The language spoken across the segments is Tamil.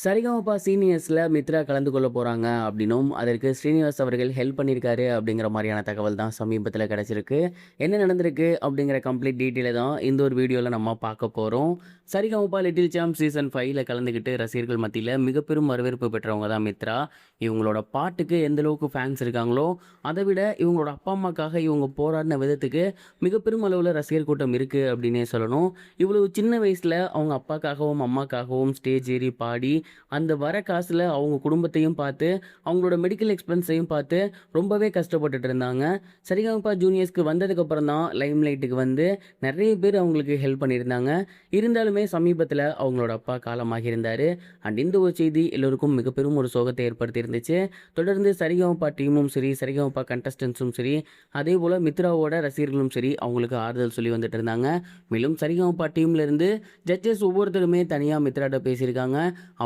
சரிகமபா சீனியர்ஸ்ல மித்ரா கலந்து கொள்ள போறாங்க அப்படின்னும், அதற்கு ஸ்ரீனிவாஸ் அவர்கள் ஹெல்ப் பண்ணியிருக்காரு அப்படிங்கிற மாரியான தகவல் தான் சமீபத்தில கிடைச்சிருக்கு. என்ன நடந்திருக்கு அப்படிங்கிற கம்ப்ளீட் டீட்டெயில தான் இந்த ஒரு வீடியோல நம்ம பார்க்க போறோம். சரிகமபா லிட்டில் சாம்ப் சீசன் 5ல கலந்துக்கிட்டு ரசிகர்கள் மத்தியில மிக பெரும் வரவேற்பு பெற்றவங்க தான் மித்ரா. இவங்களோட பாட்டுக்கு எந்த அளவுக்கு ஃபேன்ஸ் இருக்காங்களோ, அதை விட இவங்களோட அப்பா, அம்மாக்காக இவங்க போராடின விதத்துக்கு மிக பெரும் அளவுல ரசிகர் கூட்டம் இருக்கு அப்படின்னே சொல்லணும். இவ்வளவு சின்ன வயசுல அவங்க அப்பாக்காகவும், அம்மாக்காகவும் ஸ்டேஜ் ஏறி பாடி அந்த வர காசுல அவங்க குடும்பத்தையும் பார்த்து, அவங்களோட மெடிக்கல் எக்ஸ்பென்ஸையும் பார்த்து ரொம்பவே கஷ்டப்பட்டுட்டு இருந்தாங்க. சரிகமபா ஜூனியர்ஸ்க்கு வந்ததுக்கப்புறம் தான் லைம் லைட்டுக்கு வந்து நெறைய பேர் அவங்களுக்கு ஹெல்ப் பண்ணியிருந்தாங்க. இருந்தாலுமே சமீபத்தில அவங்களோட அப்பா காலமாகியிருந்தாரு. அண்ட் இந்த ஒரு செய்தி எல்லோருக்கும் மிக பெரும் ஒரு சோகத்தை ஏற்படுத்தி இருந்துச்சு. தொடர்ந்து சரிகமபா டீமும் சரி, சரிகமபா கண்டஸ்டன்ட்ஸும் சரி, அதேபோல மித்ராவோட ரசிகர்களும் சரி, அவங்களுக்கு ஆறுதல் சொல்லி வந்துட்டு இருந்தாங்க. மேலும் சரிகமபா டீம்ல இருந்து ஜட்ஜஸ் ஒவ்வொருத்தருமே தனியா மித்ராட்ட பேசியிருக்காங்க.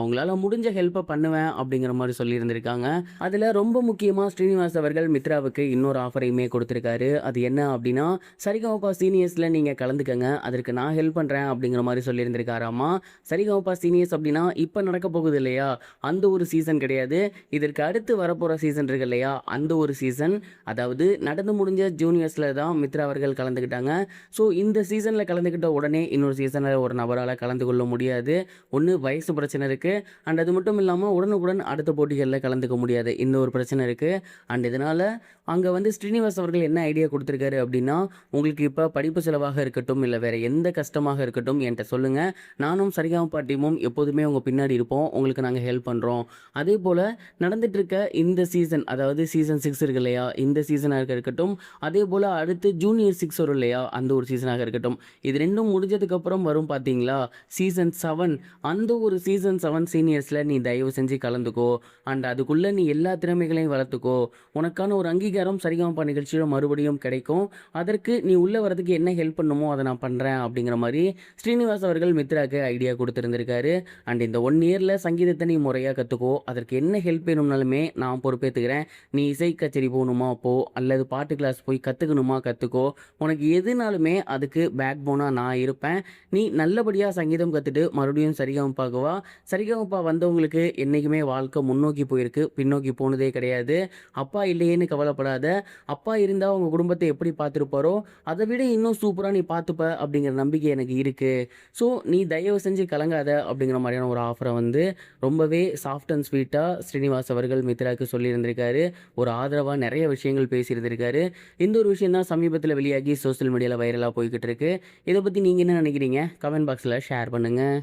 அவங்களால முடிஞ்ச ஹெல்ப்பை பண்ணுவேன் அப்படிங்கிற மாதிரி சொல்லியிருந்திருக்காங்க. அதில் ரொம்ப முக்கியமாக ஸ்ரீனிவாஸ் அவர்கள் மித்ராவுக்கு இன்னொரு ஆஃபரையுமே கொடுத்துருக்காரு. அது என்ன அப்படின்னா, சரிகமபா சீனியர்ஸில் நீங்கள் கலந்துக்கங்க, அதற்கு நான் ஹெல்ப் பண்ணுறேன் அப்படிங்கிற மாதிரி சொல்லியிருந்திருக்காராமா. சரிகமபா சீனியர்ஸ் அப்படின்னா இப்போ நடக்க போகுது இல்லையா, அந்த ஒரு சீசன் கிடையாது. இதற்கு அடுத்து வரப்போகிற சீசன் இருக்கு இல்லையா, அந்த ஒரு சீசன். அதாவது நடந்து முடிஞ்ச ஜூனியர்ஸில் தான் மித்ரா அவர்கள் கலந்துக்கிட்டாங்க. ஸோ இந்த சீசனில் கலந்துக்கிட்ட உடனே இன்னொரு சீசனில் ஒரு நபரால் கலந்து கொள்ள முடியாது. ஒன்று வயசு பிரச்சனை இருக்குது, அண்ட் அது மட்டும் இல்லாமல் உடனுக்குடன் அடுத்த போட்டிகளில் கலந்துக்க முடியாது, இந்த ஒரு பிரச்சனை இருக்குது. அண்ட் இதனால் அங்கே வந்து ஸ்ரீனிவாஸ் அவர்கள் என்ன ஐடியா கொடுத்துருக்காரு அப்படின்னா, உங்களுக்கு இப்போ படிப்பு செலவாக இருக்கட்டும், இல்லை வேறு எந்த கஷ்டமாக இருக்கட்டும் என்கிட்ட சொல்லுங்கள், நானும் சரிகமபா டீமும் எப்போதுமே உங்கள் பின்னாடி இருப்போம், உங்களுக்கு நாங்கள் ஹெல்ப் பண்ணுறோம். அதே போல் நடந்துட்டு இருக்க இந்த சீசன், அதாவது சீசன் 6 இருக்கு இல்லையா, இந்த சீசனாக இருக்கட்டும், அதே போல் அடுத்து ஜூனியர் 6 வரும் இல்லையா, அந்த ஒரு சீசனாக இருக்கட்டும், இது ரெண்டும் முடிஞ்சதுக்கப்புறம் வரும் பார்த்தீங்களா சீசன் 7, அந்த ஒரு சீசன் 7 சீனியர்ஸில் நீ தயவு செஞ்சு கலந்துக்கோ. அண்ட் அதுக்குள்ளே நீ எல்லா திறமைகளையும் வளர்த்துக்கோ. உனக்கான ஒரு அங்கீகாரம் சரிகமபா நிகழ்ச்சியில் மறுபடியும் கிடைக்கும். அதற்கு நீ உள்ளே வரதுக்கு என்ன ஹெல்ப் பண்ணுமோ அதை நான் பண்ணுறேன் அப்படிங்கிற மாதிரி ஸ்ரீனிவாஸ் அவர்கள் மித்ராக்கு ஐடியா கொடுத்துருந்துருக்காரு. அண்ட் இந்த 1 இயரில் சங்கீதத்தை நீ முறையாக கற்றுக்கோ, அதற்கு என்ன ஹெல்ப் வேணும்னாலுமே நான் பொறுப்பேற்றுக்கிறேன். நீ இசை கச்சேரி போகணுமா போ, அல்லது பாட்டு கிளாஸ் போய் கற்றுக்கணுமா கற்றுக்கோ, உனக்கு எதுனாலுமே அதுக்கு பேக் போனாக நான் இருப்பேன். நீ நல்லபடியாக சங்கீதம் கற்றுட்டு மறுபடியும் சரிகமபாக்குவா. சரிகமபா வந்தவங்களுக்கு என்றைக்குமே வாழ்க்கை முன்னோக்கி போயிருக்கு, பின்னோக்கி போனதே கிடையாது. அப்பா இல்லையேன்னு கவலைப்படாத, அப்பா இருந்தால் உங்கள் குடும்பத்தை எப்படி பார்த்துருப்பாரோ அதை விட இன்னும் சூப்பராக நீ பார்த்துப்ப அப்படிங்கிற நம்பிக்கை எனக்கு இருக்குது. ஸோ நீ தயவு செஞ்சு கலங்காத அப்படிங்கிற மாதிரியான ஒரு ஆஃபரை வந்து ரொம்பவே சாஃப்ட் அண்ட் ஸ்வீட்டாக ஸ்ரீனிவாஸ் அவர்கள் மித்ராவுக்கு சொல்லியிருந்திருக்காரு. ஒரு ஆதரவாக நிறைய விஷயங்கள் பேசியிருந்திருக்காரு. இந்த ஒரு விஷயம் தான் சமீபத்தில் வெளியாகி சோசியல் மீடியாவில் வைரலாக போய்கிட்டு இருக்கு. இதை பற்றி நீங்கள் என்ன நினைக்கிறீங்க? கமெண்ட் பாக்ஸில் ஷேர் பண்ணுங்கள்.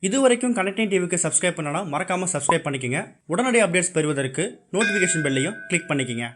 இது வரைக்கும் கனெக்டிங் டிவிக்கு சப்ஸ்கிரைப் பண்ணனா மறக்காமல் சப்ஸ்கிரைப் பண்ணிக்கங்க. உடனடி அப்டேட்ஸ் பெறுவதற்கு நோட்டிஃபிகேஷன் பெல்லையும் கிளிக் பண்ணிக்கங்க.